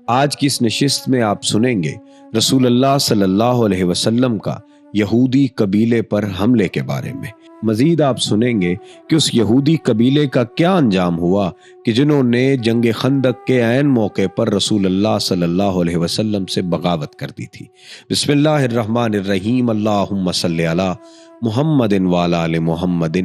آج کی اس نشست میں آپ سنیں گے رسول اللہ صلی اللہ علیہ وسلم کا یہودی قبیلے پر حملے کے بارے میں۔ مزید آپ سنیں گے کہ اس یہودی قبیلے کا کیا انجام ہوا کہ جنہوں نے جنگ خندق کے عین موقع پر رسول اللہ صلی اللہ علیہ وسلم سے بغاوت کر دی تھی۔ بسم اللہ الرحمن الرحیم، اللہم صلی علی محمد وعلی آل محمد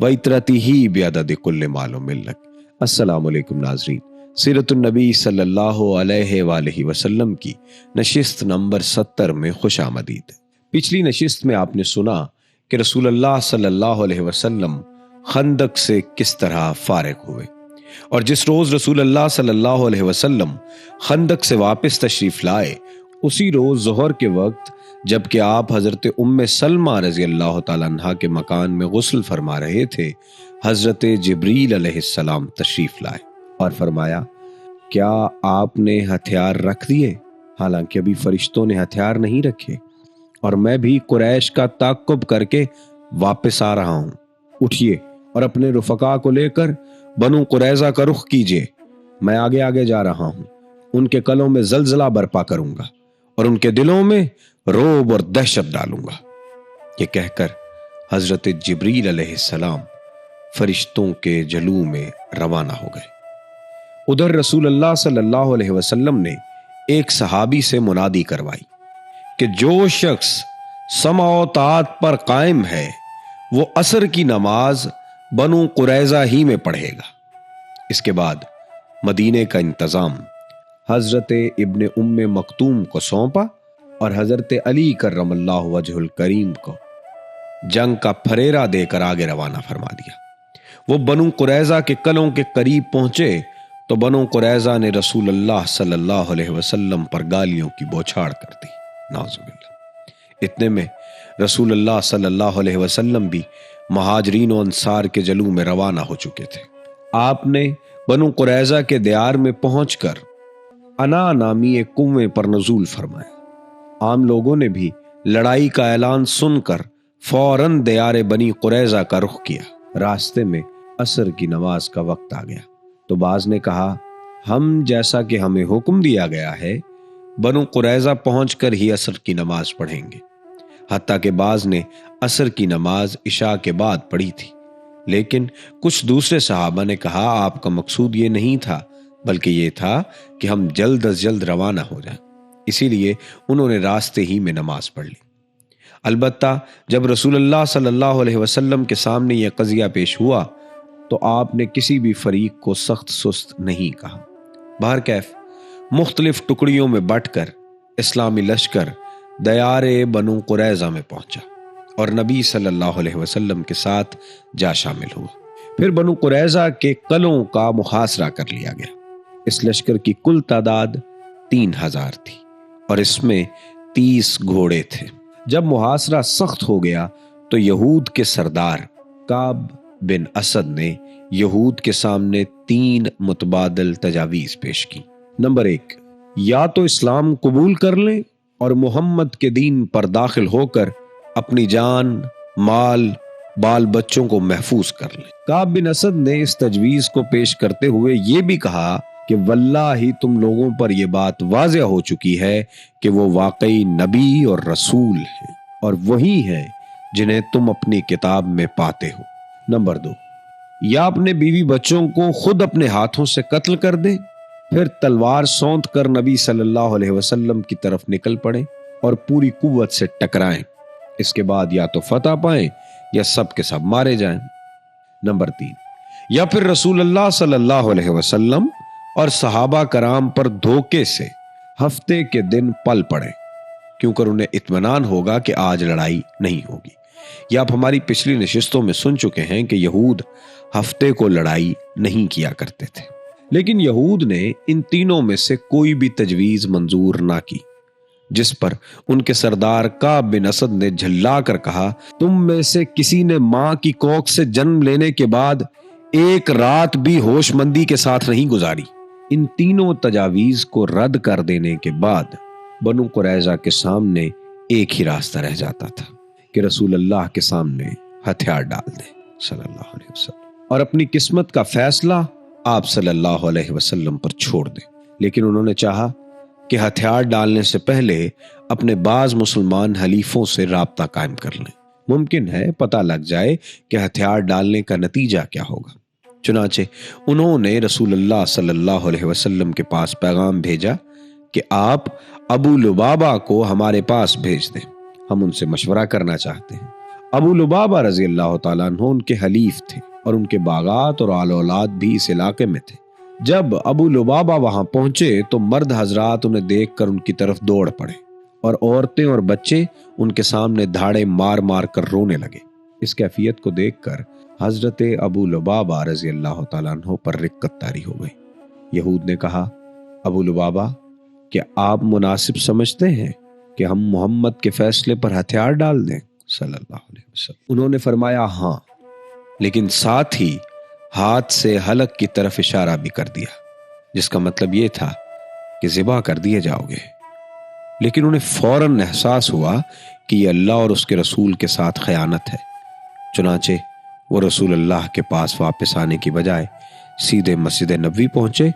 وعطرتہ بعدد کل مال و ملک۔ السلام علیکم ناظرین، سیرت النبی صلی اللہ علیہ وآلہ وسلم کی نشست نمبر 70 میں خوش آمدید۔ پچھلی نشست میں آپ نے سنا کہ رسول اللہ صلی اللہ علیہ وسلم خندق سے کس طرح فارغ ہوئے، اور جس روز رسول اللہ صلی اللہ علیہ وسلم خندق سے واپس تشریف لائے، اسی روز ظہر کے وقت جبکہ آپ حضرت ام سلمہ رضی اللہ تعالیٰ عنہا کے مکان میں غسل فرما رہے تھے، حضرت جبریل علیہ السلام تشریف لائے اور فرمایا، کیا آپ نے ہتھیار رکھ دیے؟ حالانکہ ابھی فرشتوں نے ہتھیار نہیں رکھے، اور میں بھی قریش کا تعقب کر کے واپس آ رہا ہوں۔ اٹھیے اور اپنے رفقا کو لے کر بنو قریظہ کا رخ کیجیے، میں آگے آگے جا رہا ہوں، ان کے قلوں میں زلزلہ برپا کروں گا اور ان کے دلوں میں رعب اور دہشت ڈالوں گا۔ یہ کہہ کر حضرت جبریل علیہ السلام فرشتوں کے جلو میں روانہ ہو گئے۔ ادھر رسول اللہ صلی اللہ علیہ وسلم نے ایک صحابی سے منادی کروائی کہ جو شخص سمع و طاعت پر قائم ہے وہ عصر کی نماز بنو قریظہ ہی میں پڑھے گا۔ اس کے بعد مدینے کا انتظام حضرت ابن ام مکتوم کو سونپا اور حضرت علی کرم اللہ وجہ الکریم کو جنگ کا پھریرا دے کر آگے روانہ فرما دیا۔ وہ بنو قریظہ کے قلعوں کے قریب پہنچے تو بنو قریظہ نے رسول اللہ صلی اللہ علیہ وسلم پر گالیوں کی بوچھاڑ کر دی، نعوذ باللہ۔ اتنے میں رسول اللہ صلی اللہ علیہ وسلم بھی مہاجرین و انصار کے جلو میں روانہ ہو چکے تھے۔ آپ نے بنو قریظہ کے دیار میں پہنچ کر انا نامی ایک کنویں پر نزول فرمایا۔ عام لوگوں نے بھی لڑائی کا اعلان سن کر فوراً دیار بنی قریظہ کا رخ کیا۔ راستے میں عصر کی نماز کا وقت آ گیا تو بعض نے کہا، ہم جیسا کہ ہمیں حکم دیا گیا ہے بنو قریظہ پہنچ کر ہی عصر کی نماز پڑھیں گے۔ حتیٰ کہ بعض نے عصر کی نماز عشاء کے بعد پڑھی تھی، لیکن کچھ دوسرے صحابہ نے کہا آپ کا مقصود یہ نہیں تھا، بلکہ یہ تھا کہ ہم جلد از جلد روانہ ہو جائیں، اسی لیے انہوں نے راستے ہی میں نماز پڑھ لی۔ البتہ جب رسول اللہ صلی اللہ علیہ وسلم کے سامنے یہ قضیہ پیش ہوا تو آپ نے کسی بھی فریق کو سخت سست نہیں کہا۔ بہرکیف مختلف ٹکڑیوں میں بٹ کر اسلامی لشکر دیار بنو قریظہ میں پہنچا اور نبی صلی اللہ علیہ وسلم کے ساتھ جا شامل ہوا۔ پھر بنو قریظہ کے قلعوں کا محاصرہ کر لیا گیا۔ اس لشکر کی کل تعداد 3000 تھی اور اس میں 30 گھوڑے تھے۔ جب محاصرہ سخت ہو گیا تو یہود کے سردار کعب بن اسد نے یہود کے سامنے 3 متبادل تجاویز پیش کی۔ نمبر 1، یا تو اسلام قبول کر لیں اور محمد کے دین پر داخل ہو کر اپنی جان، مال، بال بچوں کو محفوظ کر لیں۔ کعب بن اسد نے اس تجویز کو پیش کرتے ہوئے یہ بھی کہا کہ واللہ تم لوگوں پر یہ بات واضح ہو چکی ہے کہ وہ واقعی نبی اور رسول ہیں، اور وہی ہیں جنہیں تم اپنی کتاب میں پاتے ہو۔ نمبر 2، یا اپنے بیوی بچوں کو خود اپنے ہاتھوں سے قتل کر دیں، پھر تلوار سونت کر نبی صلی اللہ علیہ وسلم کی طرف نکل پڑیں اور پوری قوت سے ٹکرائیں۔ اس کے بعد یا تو فتح پائیں یا سب کے سب مارے جائیں۔ نمبر 3، یا پھر رسول اللہ صلی اللہ علیہ وسلم اور صحابہ کرام پر دھوکے سے ہفتے کے دن پل پڑیں، کیوں کر انہیں اطمینان ہوگا کہ آج لڑائی نہیں ہوگی۔ یا آپ ہماری پچھلی نشستوں میں سن چکے ہیں کہ یہود ہفتے کو لڑائی نہیں کیا کرتے تھے، لیکن یہود نے ان تینوں میں سے کوئی بھی تجویز منظور نہ کی، جس پر ان کے سردار کعب بن اسد نے جھلا کر کہا، تم میں سے کسی نے ماں کی کوکھ سے جنم لینے کے بعد ایک رات بھی ہوش مندی کے ساتھ نہیں گزاری۔ ان تینوں تجاویز کو رد کر دینے کے بعد بنو قریظہ کے سامنے ایک ہی راستہ رہ جاتا تھا کہ رسول اللہ کے سامنے ہتھیار ڈال دیں صلی اللہ علیہ وسلم اور اپنی قسمت کا فیصلہ آپ صلی اللہ علیہ وسلم پر چھوڑ دیں۔ لیکن انہوں نے چاہا کہ ہتھیار ڈالنے سے پہلے اپنے بعض مسلمان حلیفوں سے رابطہ قائم کر لیں، ممکن ہے پتہ لگ جائے کہ ہتھیار ڈالنے کا نتیجہ کیا ہوگا۔ چنانچہ انہوں نے رسول اللہ صلی اللہ علیہ وسلم کے پاس پیغام بھیجا کہ آپ ابو لبابہ کو ہمارے پاس بھیج دیں، ہم ان سے مشورہ کرنا چاہتے ہیں۔ ابو لبابہ رضی اللہ تعالیٰ عنہ ان کے حلیف تھے اور ان کے باغات اور آل اولاد بھی اس علاقے میں تھے۔ جب ابو لبابہ وہاں پہنچے تو مرد حضرات انہیں دیکھ کر ان کی طرف دوڑ پڑے اور عورتیں اور بچے ان کے سامنے دھاڑے مار مار کر رونے لگے۔ اس کیفیت کو دیکھ کر حضرت ابو لبابہ رضی اللہ تعالیٰ عنہ پر رقت طاری ہو گئی۔ یہود نے کہا، ابو لبابہ، کیا آپ مناسب سمجھتے ہیں کہ ہم محمد کے فیصلے پر ہتھیار ڈال دیں صلی اللہ علیہ وسلم؟ انہوں نے فرمایا ہاں، لیکن ساتھ ہی ہاتھ سے حلق کی طرف اشارہ بھی کر دیا، جس کا مطلب یہ تھا کہ ذبح کر دیے جاؤ گے۔ لیکن انہیں فوراً احساس ہوا کہ یہ اللہ اور اس کے رسول کے ساتھ خیانت ہے، چنانچہ وہ رسول اللہ کے پاس واپس آنے کی بجائے سیدھے مسجد نبوی پہنچے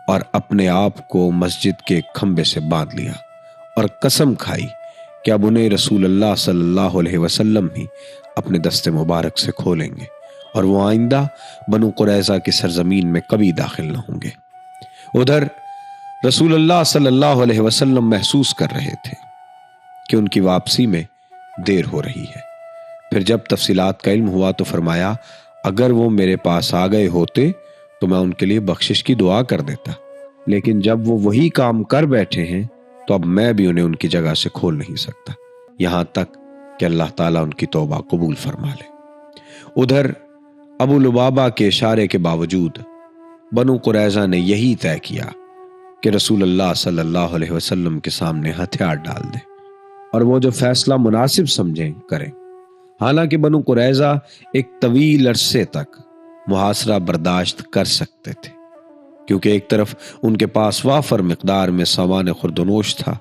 اور اپنے آپ کو مسجد کے کھمبے سے باندھ لیا اور قسم کھائی کہ اب انہیں رسول اللہ صلی اللہ علیہ وسلم ہی اپنے دست مبارک سے کھولیں گے اور وہ آئندہ بنو قریظہ کی سرزمین میں کبھی داخل نہ ہوں گے۔ ادھر رسول اللہ صلی اللہ علیہ وسلم محسوس کر رہے تھے کہ ان کی واپسی میں دیر ہو رہی ہے۔ پھر جب تفصیلات کا علم ہوا تو فرمایا، اگر وہ میرے پاس آ گئے ہوتے تو میں ان کے لیے بخشش کی دعا کر دیتا، لیکن جب وہ وہی کام کر بیٹھے ہیں تو اب میں بھی انہیں ان کی جگہ سے کھول نہیں سکتا، یہاں تک کہ اللہ تعالیٰ ان کی توبہ قبول فرما لے۔ ادھر ابو لبابہ کے اشارے کے باوجود بنو قریظہ نے یہی طے کیا کہ رسول اللہ صلی اللہ علیہ وسلم کے سامنے ہتھیار ڈال دیں اور وہ جو فیصلہ مناسب سمجھیں کریں۔ حالانکہ بنو قریظہ ایک طویل عرصے تک محاصرہ برداشت کر سکتے تھے، کیونکہ ایک طرف ان کے پاس وافر مقدار میں سامان خوردنوش تھا،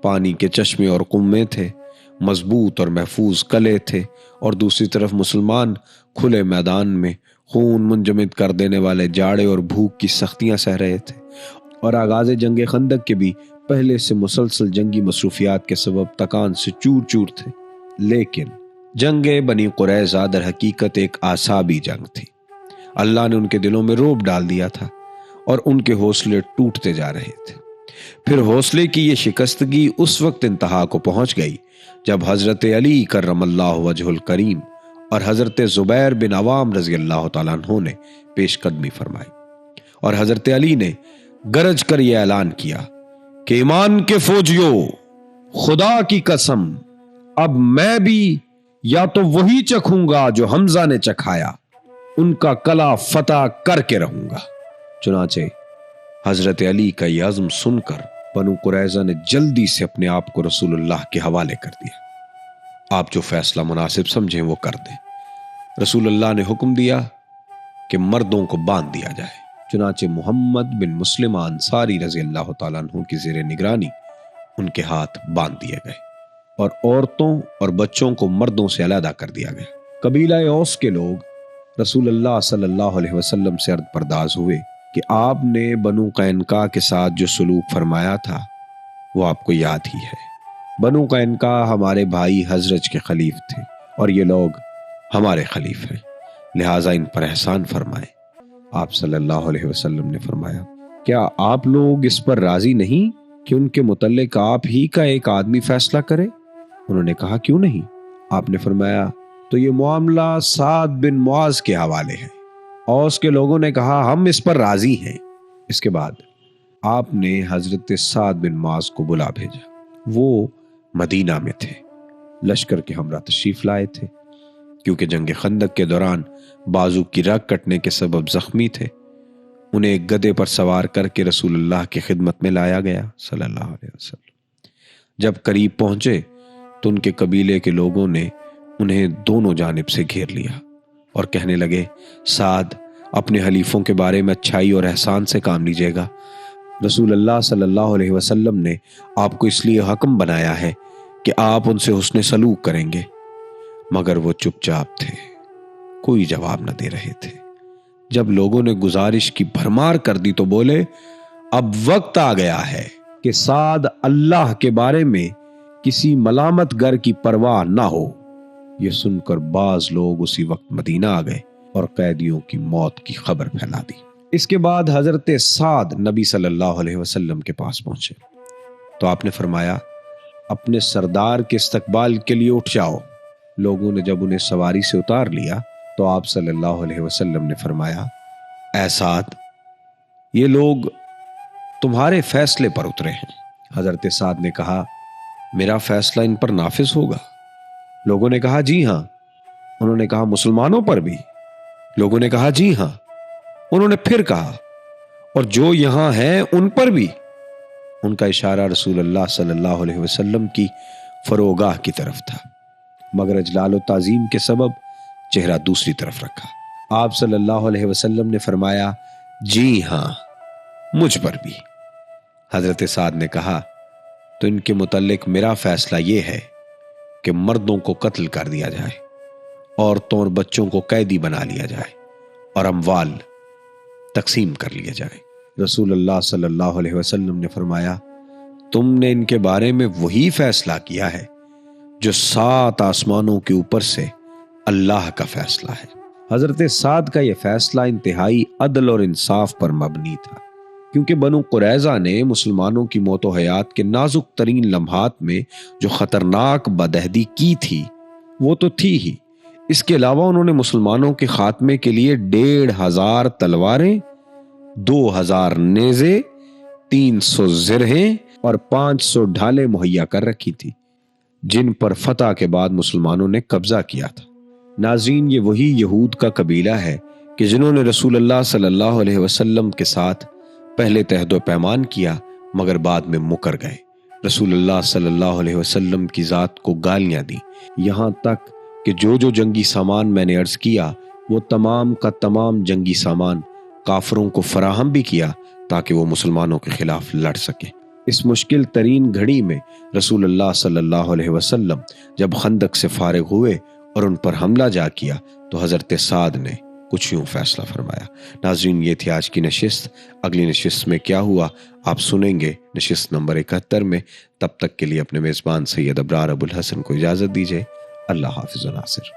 پانی کے چشمے اور کنویں تھے، مضبوط اور محفوظ قلعے تھے، اور دوسری طرف مسلمان کھلے میدان میں خون منجمد کر دینے والے جاڑے اور بھوک کی سختیاں سہ رہے تھے، اور آغاز جنگ خندق کے بھی پہلے سے مسلسل جنگی مصروفیات کے سبب تکان سے چور چور تھے۔ لیکن جنگ بنی قریظہ در حقیقت ایک اعصابی جنگ تھی۔ اللہ نے ان کے دلوں میں رعب ڈال دیا تھا اور ان کے حوصلے ٹوٹتے جا رہے تھے۔ پھر حوصلے کی یہ شکستگی اس وقت انتہا کو پہنچ گئی جب حضرت علی کرم اللہ وجہ الکریم اور حضرت زبیر بن عوام رضی اللہ تعالیٰ عنہ نے پیش قدمی فرمائی، اور حضرت علی نے گرج کر یہ اعلان کیا کہ ایمان کے فوجیوں، خدا کی قسم، اب میں بھی یا تو وہی چکھوں گا جو حمزہ نے چکھایا، ان کا کلا فتح کر کے رہوں گا۔ چنانچہ حضرت علی کا یہ عزم سن کر بنو قریظہ نے جلدی سے اپنے آپ کو رسول اللہ کے حوالے کر دیا۔ آپ جو فیصلہ مناسب سمجھیں وہ کر دیں۔ رسول اللہ نے حکم دیا کہ مردوں کو باندھ دیا جائے۔ چنانچہ محمد بن مسلم انصاری رضی اللہ تعالیٰ عنہ کی زیر نگرانی ان کے ہاتھ باندھ دیے گئے اور عورتوں اور بچوں کو مردوں سے علیحدہ کر دیا گیا۔ قبیلہ اوس کے لوگ رسول اللہ صلی اللہ علیہ وسلم سے عرض پرداز ہوئے کہ آپ نے بنو قینقاع کے ساتھ جو سلوک فرمایا تھا وہ آپ کو یاد ہی ہے۔ بنو قینقاع ہمارے بھائی حضرج کے خلیف تھے اور یہ لوگ ہمارے خلیف ہیں، لہٰذا ان پر احسان فرمائیں۔ آپ صلی اللہ علیہ وسلم نے فرمایا، کیا آپ لوگ اس پر راضی نہیں کہ ان کے متعلق آپ ہی کا ایک آدمی فیصلہ کرے؟ انہوں نے کہا، کیوں نہیں؟ آپ نے فرمایا، تو یہ معاملہ سعد بن معاذ کے حوالے ہے۔ اوس کے لوگوں نے کہا، ہم اس پر راضی ہیں۔ اس کے بعد آپ نے حضرت سعد بن معاذ کو بلا بھیجا۔ وہ مدینہ میں تھے، لشکر کے ہمراہ تشریف لائے تھے، کیونکہ جنگ خندق کے دوران بازو کی رگ کٹنے کے سبب زخمی تھے۔ انہیں ایک گدھے پر سوار کر کے رسول اللہ کی خدمت میں لایا گیا صلی اللہ علیہ وسلم۔ جب قریب پہنچے تو ان کے قبیلے کے لوگوں نے انہیں دونوں جانب سے گھیر لیا اور کہنے لگے، سعد، اپنے حلیفوں کے بارے میں اچھائی اور احسان سے کام لیجیے گا۔ رسول اللہ صلی اللہ علیہ وسلم نے آپ کو اس لیے حکم بنایا ہے کہ آپ ان سے حسن سلوک کریں گے۔ مگر وہ چپ چاپ تھے، کوئی جواب نہ دے رہے تھے۔ جب لوگوں نے گزارش کی بھرمار کر دی تو بولے، اب وقت آ گیا ہے کہ سعد اللہ کے بارے میں کسی ملامت گر کی پرواہ نہ ہو۔ یہ سن کر بعض لوگ اسی وقت مدینہ آ گئے اور قیدیوں کی موت کی خبر پھیلا دی۔ اس کے بعد حضرت سعد نبی صلی اللہ علیہ وسلم کے پاس پہنچے تو آپ نے فرمایا اپنے سردار کے استقبال کے لیے اٹھ جاؤ۔ لوگوں نے جب انہیں سواری سے اتار لیا تو آپ صلی اللہ علیہ وسلم نے فرمایا اے سعد، یہ لوگ تمہارے فیصلے پر اترے ہیں۔ حضرت سعد نے کہا میرا فیصلہ ان پر نافذ ہوگا؟ لوگوں نے کہا جی ہاں۔ انہوں نے کہا مسلمانوں پر بھی؟ لوگوں نے کہا جی ہاں۔ انہوں نے پھر کہا اور جو یہاں ہیں ان پر بھی؟ ان کا اشارہ رسول اللہ صلی اللہ علیہ وسلم کی فروگاہ کی طرف تھا، مگر اجلال و تعظیم کے سبب چہرہ دوسری طرف رکھا۔ آپ صلی اللہ علیہ وسلم نے فرمایا جی ہاں، مجھ پر بھی۔ حضرت سعد نے کہا تو ان کے متعلق میرا فیصلہ یہ ہے کہ مردوں کو قتل کر دیا جائے، عورتوں اور بچوں کو قیدی بنا لیا جائے اور اموال تقسیم کر لیا جائے۔ رسول اللہ صلی اللہ علیہ وسلم نے فرمایا تم نے ان کے بارے میں وہی فیصلہ کیا ہے جو 7 آسمانوں کے اوپر سے اللہ کا فیصلہ ہے۔ حضرت سعد کا یہ فیصلہ انتہائی عدل اور انصاف پر مبنی تھا، کیونکہ بنو قریظہ نے مسلمانوں کی موت و حیات کے نازک ترین لمحات میں جو خطرناک بدعہدی کی تھی وہ تو تھی ہی، اس کے علاوہ انہوں نے مسلمانوں کے خاتمے کے لیے 1500 تلواریں، 2000 نیزے، 300 زرہیں اور 500 ڈھالیں مہیا کر رکھی تھی، جن پر فتح کے بعد مسلمانوں نے قبضہ کیا تھا۔ ناظرین، یہ وہی یہود کا قبیلہ ہے کہ جنہوں نے رسول اللہ صلی اللہ علیہ وسلم کے ساتھ پہلے عہد و پیمان کیا مگر بعد میں مکر گئے، رسول اللہ صلی اللہ علیہ وسلم کی ذات کو گالیاں دی، یہاں تک کہ جو جنگی سامان میں نے عرض کیا وہ تمام کا تمام جنگی سامان کافروں کو فراہم بھی کیا تاکہ وہ مسلمانوں کے خلاف لڑ سکیں۔ اس مشکل ترین گھڑی میں رسول اللہ صلی اللہ علیہ وسلم جب خندق سے فارغ ہوئے اور ان پر حملہ جا کیا تو حضرت سعد نے کچھ یوں فیصلہ فرمایا۔ ناظرین، یہ تھی آج کی نشست۔ اگلی نشست میں کیا ہوا آپ سنیں گے نشست نمبر 71 میں۔ تب تک کے لیے اپنے میزبان سید ابرار ابوالحسن کو اجازت دیجیے۔ اللہ حافظ و ناصر۔